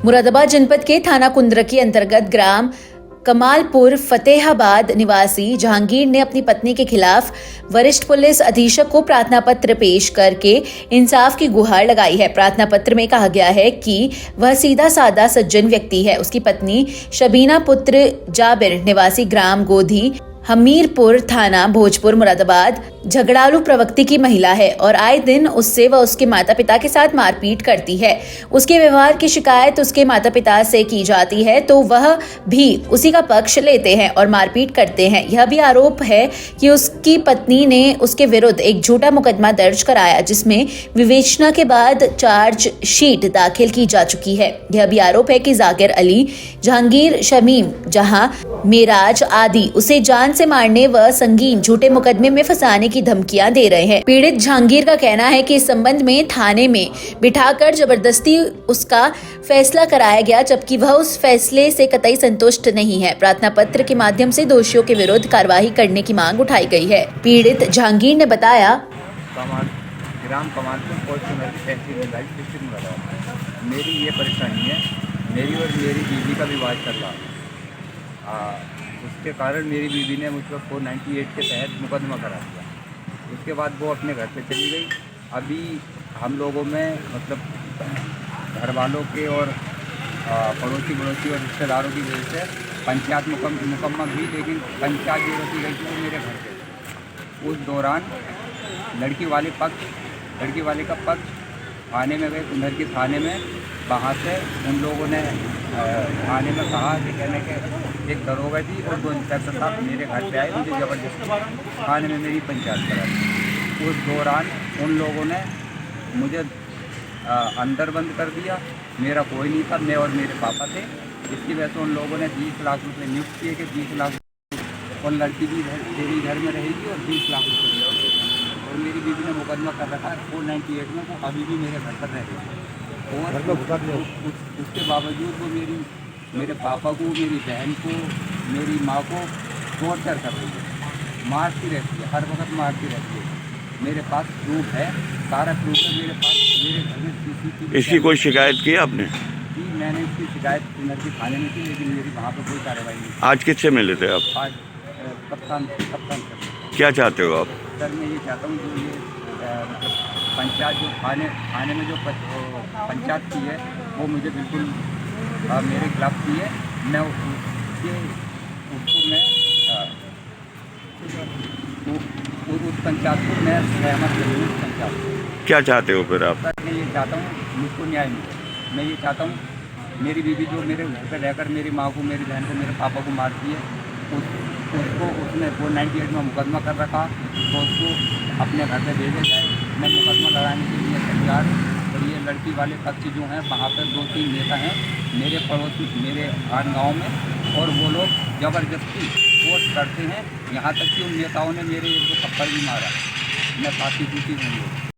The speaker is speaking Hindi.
मुरादाबाद जनपद के थाना कुंद्रकी अंतर्गत ग्राम कमालपुर फतेहाबाद निवासी जहांगीर ने अपनी पत्नी के खिलाफ वरिष्ठ पुलिस अधीक्षक को प्रार्थना पत्र पेश करके इंसाफ की गुहार लगाई है। प्रार्थना पत्र में कहा गया है कि वह सीधा साधा सज्जन व्यक्ति है। उसकी पत्नी शबीना पुत्र जाबिर निवासी ग्राम गोधी हमीरपुर थाना भोजपुर मुरादाबाद झगड़ालू प्रवृत्ति की महिला है और आए दिन उससे व उसके माता पिता के साथ मारपीट करती है। उसके व्यवहार की शिकायत उसके माता पिता से की जाती है तो वह भी उसी का पक्ष लेते हैं और मारपीट करते हैं। यह भी आरोप है कि उसकी पत्नी ने उसके विरुद्ध एक झूठा मुकदमा दर्ज कराया जिसमें विवेचना के बाद चार्जशीट दाखिल की जा चुकी है। यह भी आरोप है कि जाकिर अली, जहांगीर, शमीम जहां, मेराज आदि उसे जान से मारने व संगीन झूठे मुकदमे में फंसाने की धमकियां दे रहे हैं। पीड़ित जहांगीर का कहना है कि इस संबंध में थाने में बिठाकर जबरदस्ती उसका फैसला कराया गया जबकि वह उस फैसले से कतई संतुष्ट नहीं है। प्रार्थना पत्र के माध्यम से दोषियों के विरुद्ध कार्रवाई करने की मांग उठाई गई है। पीड़ित जहांगीर ने बताया, ग्राम कमालपुर डिस्ट्रिक्ट मुरादाबाद, मेरी ये परेशानी है, मेरी और मेरी बीवी का विवाद चल रहा है। उसके कारण मेरी बीवी ने मुझ पर 498 के तहत मुकदमा करा दिया। उसके बाद वो अपने घर पे चली गई। अभी हम लोगों में मतलब घर वालों के और पड़ोसी और रिश्तेदारों की वजह से पंचायत मुकम्मल हुई, लेकिन पंचायत जो रखी गई थी वो मेरे घर पे। उस दौरान लड़की वाले का पक्ष थाने में गए, उधर के थाने में। वहाँ से उन लोगों ने थाने में कहा कि कहने के एक दरोगा जी और 2 इंस्पेक्टर साहब मेरे घर पे आए, मुझे ज़बरदस्ती थाने में मेरी पंचायत करा दी। उस दौरान उन लोगों ने मुझे अंदर बंद कर दिया। मेरा कोई नहीं था, मैं और मेरे पापा थे। इसकी वजह से उन लोगों ने 20 लाख रुपये नियुक्त किए कि 20 लाख और लड़की भी तेरी घर में रहेगी और 20 लाख रुपये। और मेरी बीवी ने मुकदमा कर रखा है 498 में, वो अभी भी मेरे घर पर रह रही है। और उसके बावजूद वो मेरे पापा को, मेरी बहन को, मेरी माँ को टॉर्चर कर रही है, मारती रहती है, हर वक्त मारती रहती है। मेरे पास प्रूफ है, सारा प्रूफ है मेरे पास। मेरे घर में CCTV। इसकी कोई शिकायत की आपने? जी, मैंने इसकी शिकायत नजदीक थाने में की, लेकिन मेरी वहाँ पर कोई कार्रवाई नहीं। आज किससे मिले थे आप? आज कप्तान सर। क्या चाहते हो आप? सर, मैं ये चाहता हूँ जो ये मतलब पंचायत जो थाने में जो पंचायत की है वो मुझे बिल्कुल मेरे खिलाफ की है। मैं उस पंचायत को मैं सहमत करूँ। उस पंचायत को क्या चाहते हो फिर आप? सर, मैं ये चाहता हूँ मुझको न्याय मिले। मैं ये चाहता हूँ मेरी बीवी जो मेरे घर पर रहकर मेरी माँ को, मेरी बहन को, मेरे पापा को मारती है, उसको उसने 498 में मुकदमा कर रखा, तो उसको अपने घर पे भेजा जाए। मैं मुकदमा लगाने के लिए तैयार हूँ। और ये लड़की वाले पक्ष जो हैं वहाँ पर 2-3 नेता हैं मेरे पड़ोसी, मेरे गाँव में, और वो लोग ज़बरदस्ती फोर्स करते हैं। यहाँ तक कि उन नेताओं ने मेरे 1-2 थप्पड़ भी मारा। मैं काफ़ी दुखी हूँ।